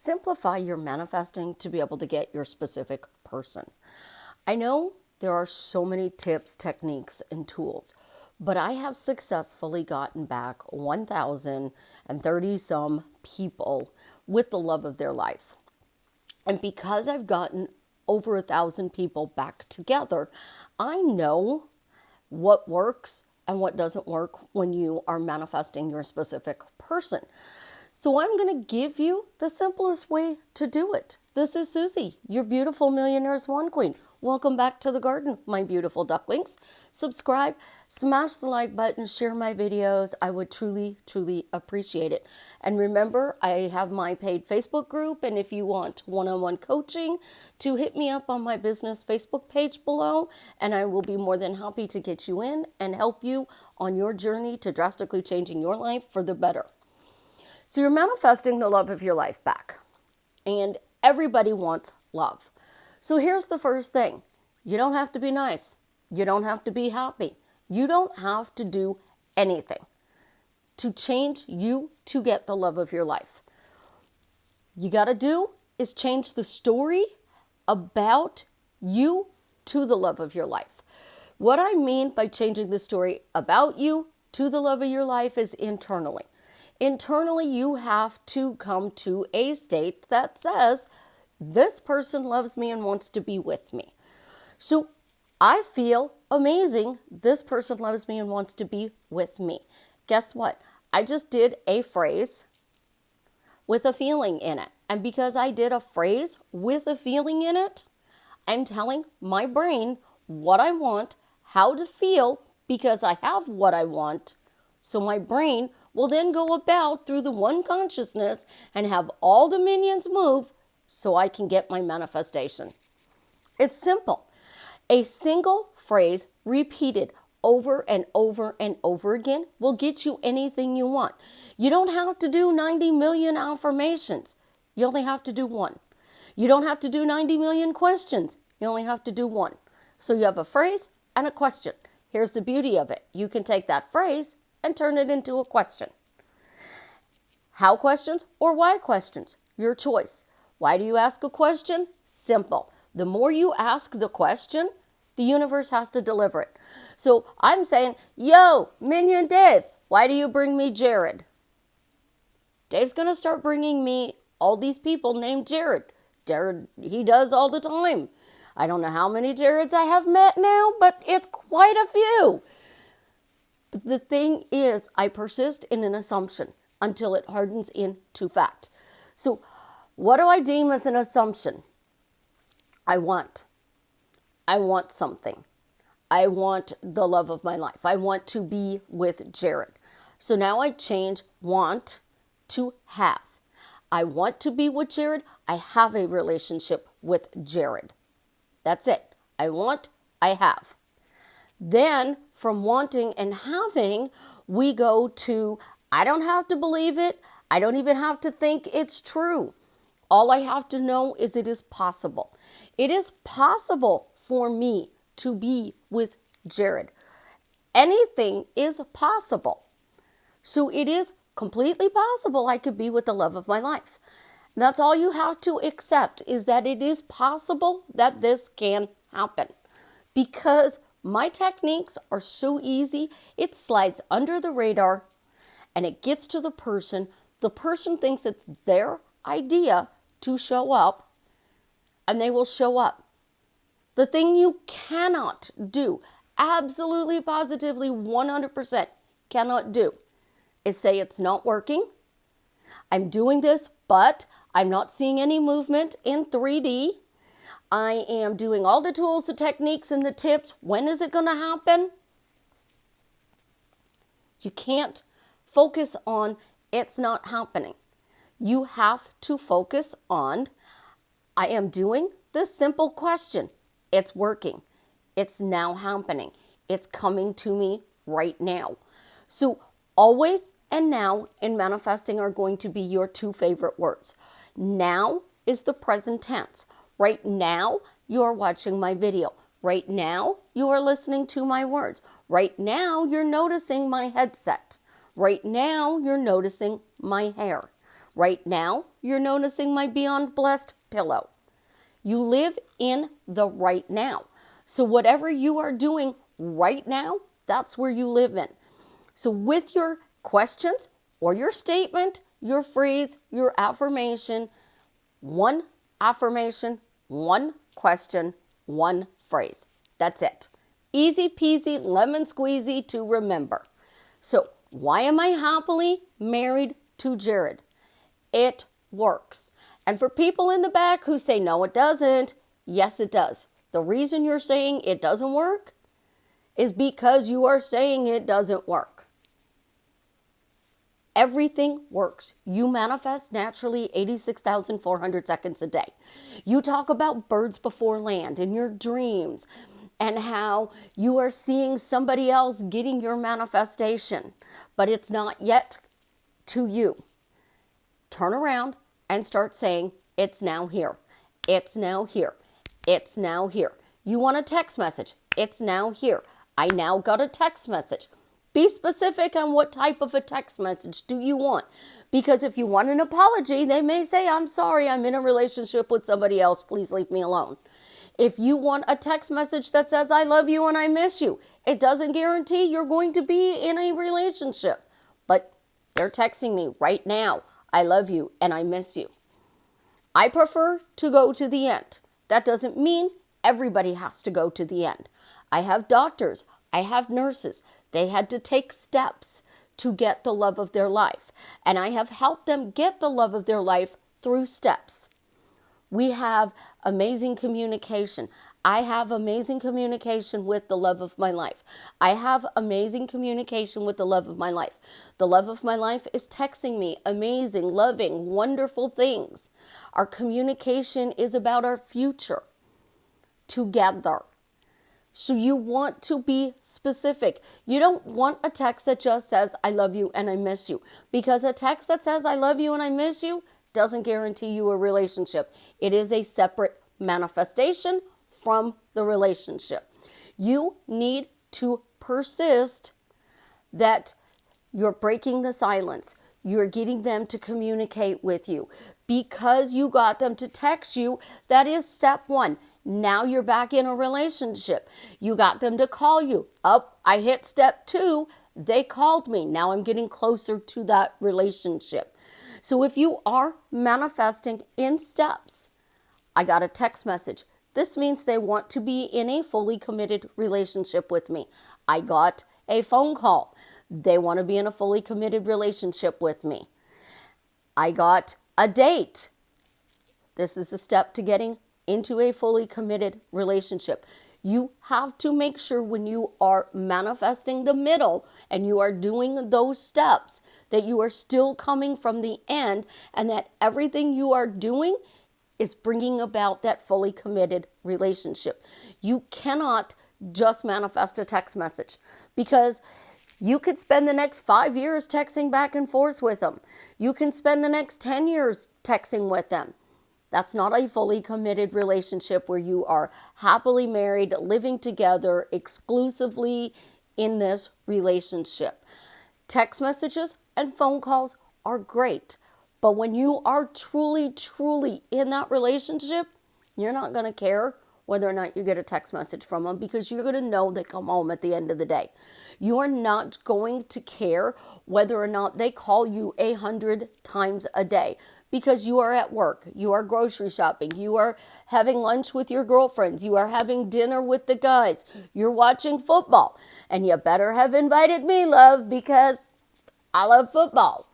simplify your manifesting to be able to get your specific person. I know there are so many tips, techniques, and tools, but I have successfully gotten back 1,030 some people with the love of their life. And because I've gotten over 1,000 people back together, I know what works and what doesn't work when you are manifesting your specific person. So I'm going to give you the simplest way to do it. This is Susie, your beautiful Millionaire Swan Queen. Welcome back to the garden, my beautiful ducklings. Subscribe, smash the like button, share my videos. I would truly, truly appreciate it. And remember, I have my paid Facebook group, and if you want one-on-one coaching, to hit me up on my business Facebook page below, and I will be more than happy to get you in and help you on your journey to drastically changing your life for the better. So you're manifesting the love of your life back, and everybody wants love. So here's the first thing. You don't have to be nice. You don't have to be happy. You don't have to do anything to change you to get the love of your life. You got to do is change the story about you to the love of your life. What I mean by changing the story about you to the love of your life is internally. Internally, you have to come to a state that says, this person loves me and wants to be with me. So I feel amazing. This person loves me and wants to be with me. Guess what? I just did a phrase with a feeling in it. And because I did a phrase with a feeling in it, I'm telling my brain what I want, how to feel, because I have what I want. So my brain will then go about through the one consciousness and have all the minions move so I can get my manifestation. It's simple. A single phrase repeated over and over and over again will get you anything you want. You don't have to do 90 million affirmations. You only have to do one. You don't have to do 90 million questions. You only have to do one. So you have a phrase and a question. Here's the beauty of it. You can take that phrase and turn it into a question. How questions or why questions? Your choice. Why do you ask a question? Simple. The more you ask the question, the universe has to deliver it. So I'm saying, yo, Minion Dave, why do you bring me Jared? Dave's going to start bringing me all these people named Jared. Jared, he does all the time. I don't know how many Jareds I have met now, but it's quite a few. But the thing is, I persist in an assumption until it hardens into fact. So what do I deem as an assumption? I want something. I want the love of my life. I want to be with Jared. So now I change want to have. I want to be with Jared. I have a relationship with Jared. That's it. I want, I have. Then from wanting and having, we go to, I don't have to believe it. I don't even have to think it's true. All I have to know is it is possible. It is possible for me to be with Jared. Anything is possible. So it is completely possible I could be with the love of my life. That's all you have to accept, is that it is possible that this can happen. Because my techniques are so easy, it slides under the radar and it gets to the person. The person thinks it's their idea to show up, and they will show up. The thing you cannot do, absolutely, positively, 100% cannot do, is say it's not working. I'm doing this, but I'm not seeing any movement in 3D. I am doing all the tools, the techniques, and the tips. When is it going to happen? You can't focus on it's not happening. You have to focus on, I am doing this simple question. It's working. It's now happening. It's coming to me right now. So always and now in manifesting are going to be your two favorite words. Now is the present tense. Right now, you are watching my video. Right now, you are listening to my words. Right now, you're noticing my headset. Right now, you're noticing my hair. Right now, you're noticing my Beyond Blessed pillow. You live in the right now. So whatever you are doing right now, that's where you live in. So with your questions or your statement, your phrase, your affirmation, one question, one phrase. That's it. Easy peasy, lemon squeezy to remember. So why am I happily married to Jared? It works. And for people in the back who say, no, it doesn't, yes, it does. The reason you're saying it doesn't work is because you are saying it doesn't work. Everything works. You manifest naturally 86,400 seconds a day. You talk about birds before land in your dreams and how you are seeing somebody else getting your manifestation, but it's not yet to you. Turn around and start saying, it's now here. It's now here. It's now here. You want a text message? It's now here. I now got a text message. Be specific on what type of a text message do you want. Because if you want an apology, they may say, I'm sorry, I'm in a relationship with somebody else. Please leave me alone. If you want a text message that says, I love you and I miss you, it doesn't guarantee you're going to be in a relationship. But they're texting me right now, I love you and I miss you. I prefer to go to the end. That doesn't mean everybody has to go to the end. I have doctors. I have nurses. They had to take steps to get the love of their life. And I have helped them get the love of their life through steps. We have amazing communication. I have amazing communication with the love of my life. I have amazing communication with the love of my life. The love of my life is texting me amazing, loving, wonderful things. Our communication is about our future together. So you want to be specific. You don't want a text that just says, I love you and I miss you. Because a text that says, I love you and I miss you doesn't guarantee you a relationship. It is a separate manifestation from the relationship. You need to persist that you're breaking the silence. You're getting them to communicate with you. Because you got them to text you, that is step one. Now you're back in a relationship. You got them to call you. I hit step two. They called me. Now I'm getting closer to that relationship. So if you are manifesting in steps, I got a text message. This means they want to be in a fully committed relationship with me. I got a phone call. They want to be in a fully committed relationship with me. I got a date. This is the step to getting into a fully committed relationship. You have to make sure when you are manifesting the middle and you are doing those steps that you are still coming from the end and that everything you are doing is bringing about that fully committed relationship. You cannot just manifest a text message because you could spend the next 5 years texting back and forth with them. You can spend the next 10 years texting with them. That's not a fully committed relationship where you are happily married, living together exclusively in this relationship. Text messages and phone calls are great. But when you are truly, truly in that relationship, you're not going to care whether or not you get a text message from them because you're going to know they come home at the end of the day. You are not going to care whether or not they call you 100 times a day because you are at work, you are grocery shopping, you are having lunch with your girlfriends, you are having dinner with the guys, you're watching football, and you better have invited me, love, because I love football.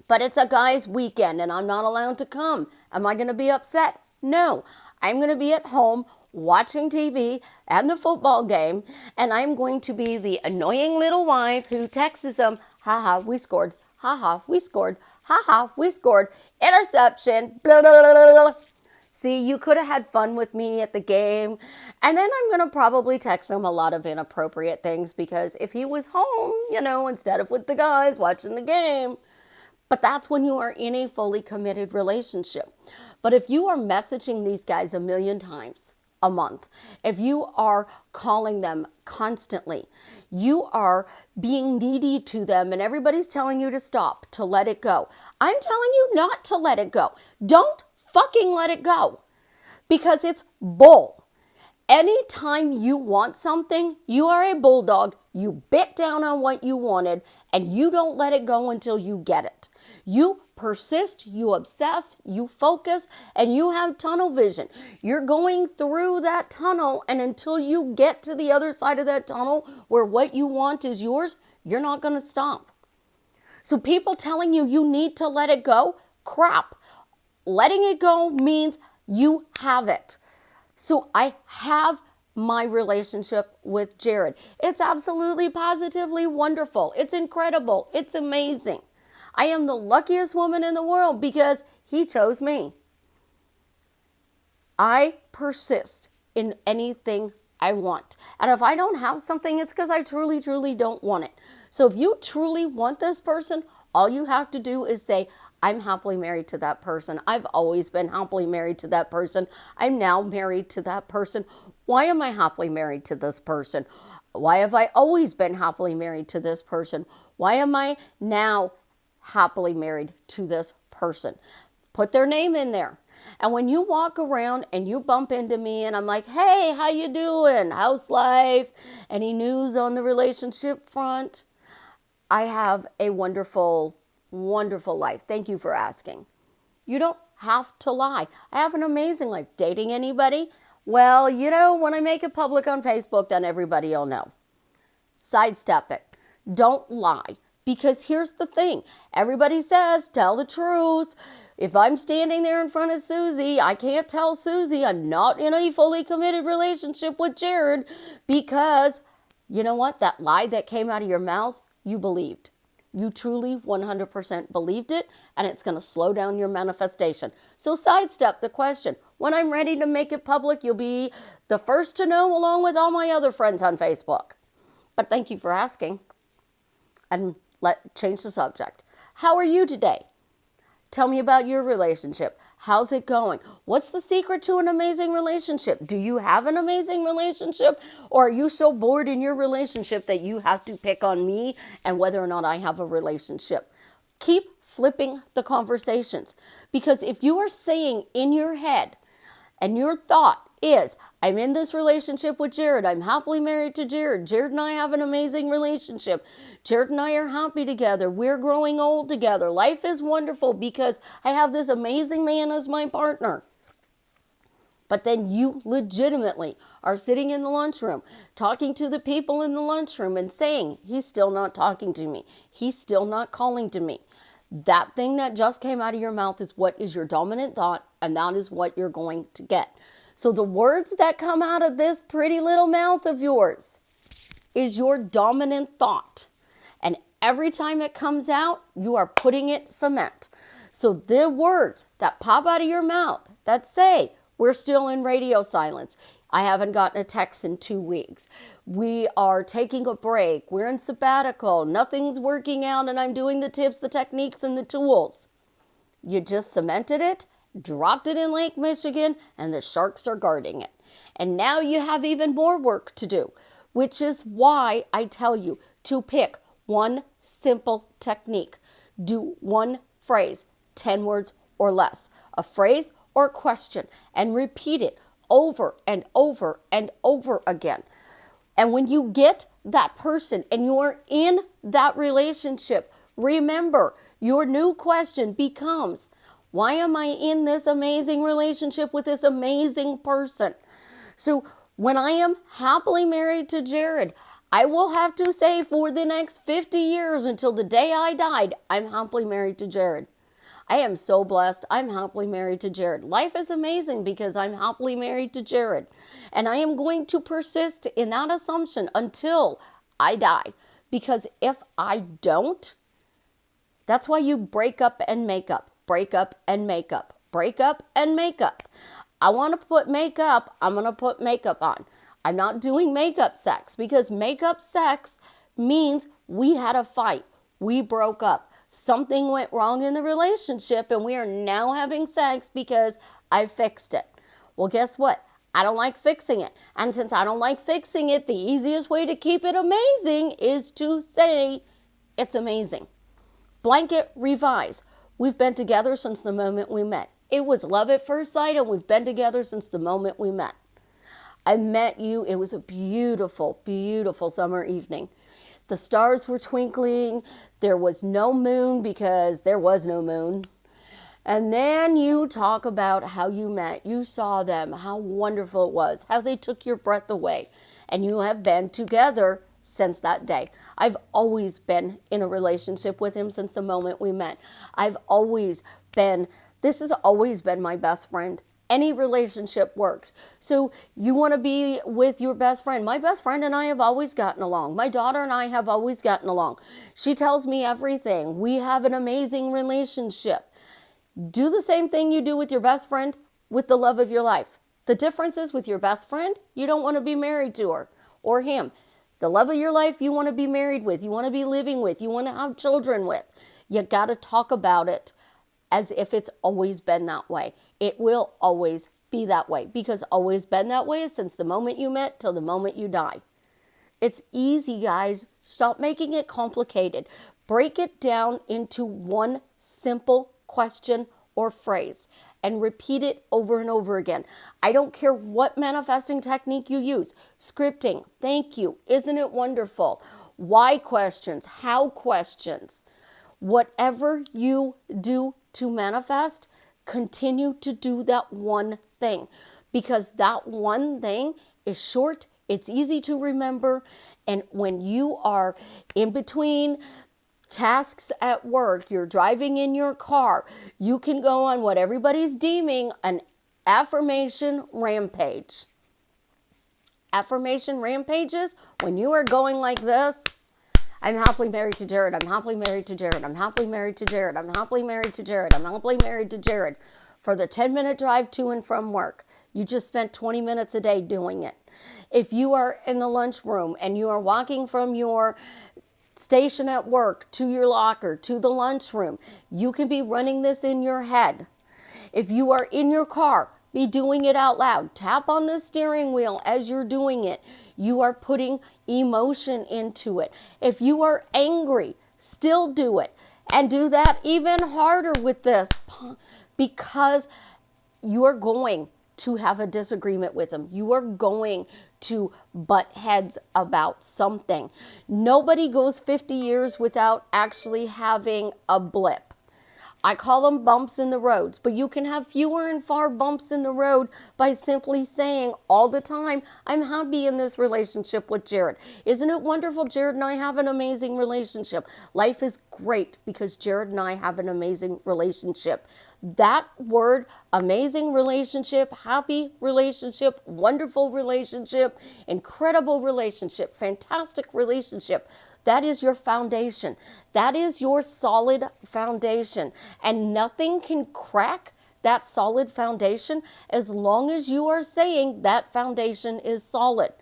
But it's a guy's weekend and I'm not allowed to come. Am I going to be upset? No. I'm going to be at home watching TV and the football game, and I'm going to be the annoying little wife who texts them, haha, we scored, haha, we scored, haha, we scored, interception, blah, blah, blah, blah, blah. See, you could have had fun with me at the game. And then I'm going to probably text him a lot of inappropriate things because if he was home, instead of with the guys watching the game. But that's when you are in a fully committed relationship. But if you are messaging these guys a million times, a month, if you are calling them constantly, you are being needy to them and everybody's telling you to stop, to let it go. I'm telling you not to let it go. Don't fucking let it go because it's bull. Anytime you want something, you are a bulldog. You bit down on what you wanted and you don't let it go until you get it. You persist, you obsess, you focus, and you have tunnel vision. You're going through that tunnel, and until you get to the other side of that tunnel where what you want is yours, you're not going to stop. So people telling you you need to let it go, crap. Letting it go means you have it. So I have my relationship with Jared. It's absolutely positively wonderful. It's incredible. It's amazing. I am the luckiest woman in the world because he chose me. I persist in anything I want. And if I don't have something, it's because I truly, truly don't want it. So if you truly want this person, all you have to do is say, I'm happily married to that person. I've always been happily married to that person. I'm now married to that person. Why am I happily married to this person? Why have I always been happily married to this person? Why am I now happily married to this person? Put their name in there. And when you walk around and you bump into me and I'm like, hey, how you doing? How's life? Any news on the relationship front? I have a wonderful, wonderful life. Thank you for asking. You don't have to lie. I have an amazing life. Dating anybody? Well, when I make it public on Facebook, then everybody will know. Sidestep it. Don't lie. Because here's the thing. Everybody says, tell the truth. If I'm standing there in front of Susie, I can't tell Susie I'm not in a fully committed relationship with Jared because, you know what? That lie that came out of your mouth, you believed. You truly 100% believed it, and it's going to slow down your manifestation. So sidestep the question. When I'm ready to make it public, you'll be the first to know along with all my other friends on Facebook. But thank you for asking. And change the subject. How are you today? Tell me about your relationship. How's it going? What's the secret to an amazing relationship? Do you have an amazing relationship? Or are you so bored in your relationship that you have to pick on me and whether or not I have a relationship? Keep flipping the conversations. Because if you are saying in your head and your thought is, I'm in this relationship with Jared. I'm happily married to Jared. Jared and I have an amazing relationship. Jared and I are happy together. We're growing old together. Life is wonderful because I have this amazing man as my partner. But then you legitimately are sitting in the lunchroom, talking to the people in the lunchroom and saying, he's still not talking to me. He's still not calling to me. That thing that just came out of your mouth is what is your dominant thought, and that is what you're going to get. So the words that come out of this pretty little mouth of yours is your dominant thought. And every time it comes out, you are putting it cement. So the words that pop out of your mouth that say, we're still in radio silence. I haven't gotten a text in 2 weeks. We are taking a break. We're in sabbatical. Nothing's working out and I'm doing the tips, the techniques, and the tools. You just cemented it, dropped it in Lake Michigan, and the sharks are guarding it. And now you have even more work to do, which is why I tell you to pick one simple technique. Do one phrase, 10 words or less, a phrase or question, and repeat it over and over and over again. And when you get that person and you are in that relationship, remember, your new question becomes, why am I in this amazing relationship with this amazing person? So when I am happily married to Jared, I will have to say for the next 50 years until the day I died, I'm happily married to Jared. I am so blessed. I'm happily married to Jared. Life is amazing because I'm happily married to Jared. And I am going to persist in that assumption until I die. Because if I don't, that's why you break up and make up. Break up and make up. Break up and make up. I want to put makeup. I'm going to put makeup on. I'm not doing makeup sex because makeup sex means we had a fight. We broke up. Something went wrong in the relationship and we are now having sex because I fixed it. Well, guess what? I don't like fixing it. And since I don't like fixing it, the easiest way to keep it amazing is to say it's amazing. Blanket revise. We've been together since the moment we met. It was love at first sight, and we've been together since the moment we met. I met you. It was a beautiful, beautiful summer evening. The stars were twinkling. There was no moon because there was no moon. And then you talk about how you met. You saw them, how wonderful it was, how they took your breath away. And you have been together since that day. I've always been in a relationship with him since the moment we met. This has always been my best friend. Any relationship works. So you want to be with your best friend. My best friend and I have always gotten along. My daughter and I have always gotten along. She tells me everything. We have an amazing relationship. Do the same thing you do with your best friend with the love of your life. The difference is with your best friend, you don't want to be married to her or him. The love of your life, you want to be married with, you want to be living with, you want to have children with. You got to talk about it as if it's always been that way. It will always be that way, because always been that way is since the moment you met till the moment you die. It's easy, guys. Stop making it complicated. Break it down into one simple question or phrase and repeat it over and over again. I don't care what manifesting technique you use. Scripting, thank you, isn't it wonderful? Why questions, how questions. Whatever you do to manifest, continue to do that one thing, because that one thing is short, it's easy to remember, and when you are in between tasks at work, you're driving in your car, you can go on what everybody's deeming an affirmation rampage. Affirmation rampages, when you are going like this, I'm happily married to Jared, I'm happily married to Jared, I'm happily married to Jared, I'm happily married to Jared, I'm happily married to Jared, for the 10-minute drive to and from work. You just spent 20 minutes a day doing it. If you are in the lunchroom and you are walking from your station at work to your locker to the lunchroom, you can be running this in your head. If you are in your car, be doing it out loud. Tap on the steering wheel as you're doing it. You are putting emotion into it. If you are angry, still do it. And do that even harder with this, because you are going to have a disagreement with them. You are going to butt heads about something. Nobody goes 50 years without actually having a blip. I call them bumps in the roads, but you can have fewer and far bumps in the road by simply saying all the time, I'm happy in this relationship with Jared. Isn't it wonderful? Jared and I have an amazing relationship. Life is great because Jared and I have an amazing relationship. That word, amazing relationship, happy relationship, wonderful relationship, incredible relationship, fantastic relationship, that is your foundation. That is your solid foundation. And nothing can crack that solid foundation as long as you are saying that foundation is solid.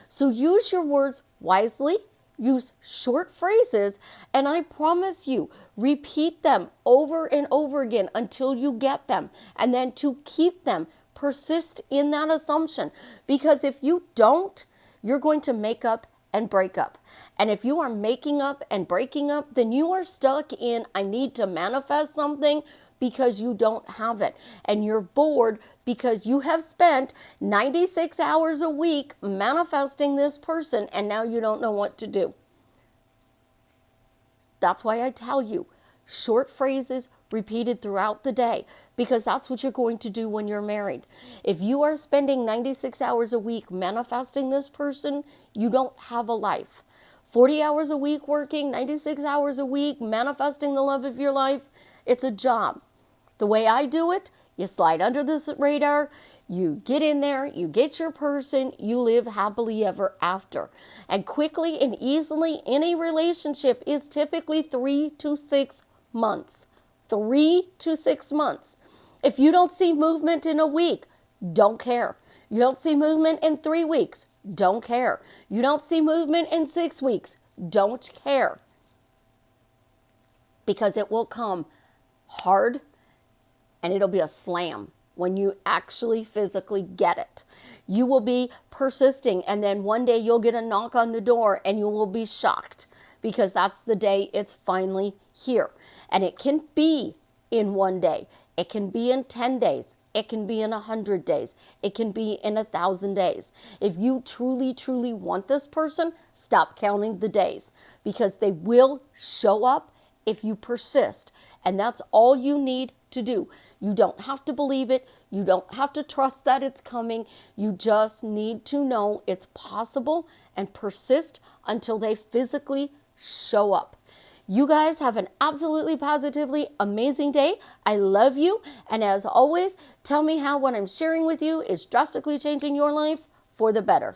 So use your words wisely. Use short phrases, and I promise you, repeat them over and over again until you get them. And then to keep them, persist in that assumption. Because if you don't, you're going to make up and break up. And if you are making up and breaking up, then you are stuck in, I need to manifest something, because you don't have it. And you're bored because you have spent 96 hours a week manifesting this person, and now you don't know what to do. That's why I tell you, short phrases repeated throughout the day, because that's what you're going to do when you're married. If you are spending 96 hours a week manifesting this person, you don't have a life. 40 hours a week working, 96 hours a week manifesting the love of your life, it's a job. The way I do it, you slide under this radar, you get in there, you get your person, you live happily ever after. And quickly and easily, any relationship is typically 3 to 6 months. 3 to 6 months. If you don't see movement in a week, don't care. You don't see movement in 3 weeks, don't care. You don't see movement in 6 weeks, don't care. Because it will come hard, and it'll be a slam. when you actually physically get it. You will be persisting, and then one day you'll get a knock on the door and you will be shocked because that's the day it's finally here. And it can be in one day. It can be in 10 days. It can be in 100 days. It can be in 1,000 days. If you truly, truly want this person, stop counting the days because they will show up if you persist. And that's all you need to do. You don't have to believe it. You don't have to trust that it's coming. You just need to know it's possible and persist until they physically show up. You guys have an absolutely positively amazing day. I love you. And as always, tell me how what I'm sharing with you is drastically changing your life for the better.